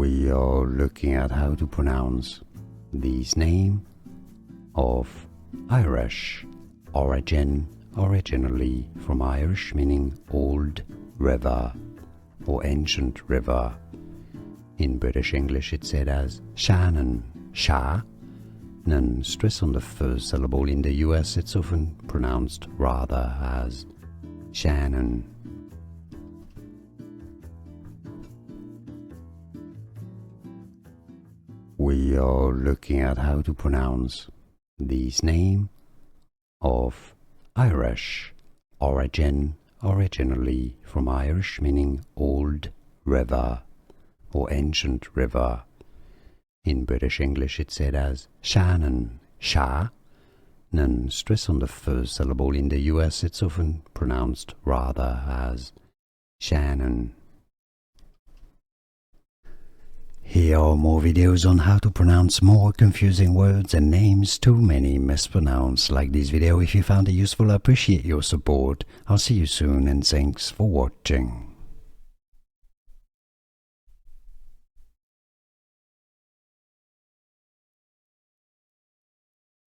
We are looking at how to pronounce this name of Irish origin, originally from Irish, meaning old river or ancient river. In British English it's said as Shannon, Sha, and stress on the first syllable. In the US it's often pronounced rather as Shannon. We are looking at how to pronounce this name of Irish origin, originally from Irish, meaning old river or ancient river. In British English it's said as Shannon, Sha, and stress on the first syllable. In the US it's often pronounced rather as Shannon. Here are more videos on how to pronounce more confusing words and names too many mispronounced. Like this video if you found it useful. I appreciate your support. I'll see you soon and thanks for watching.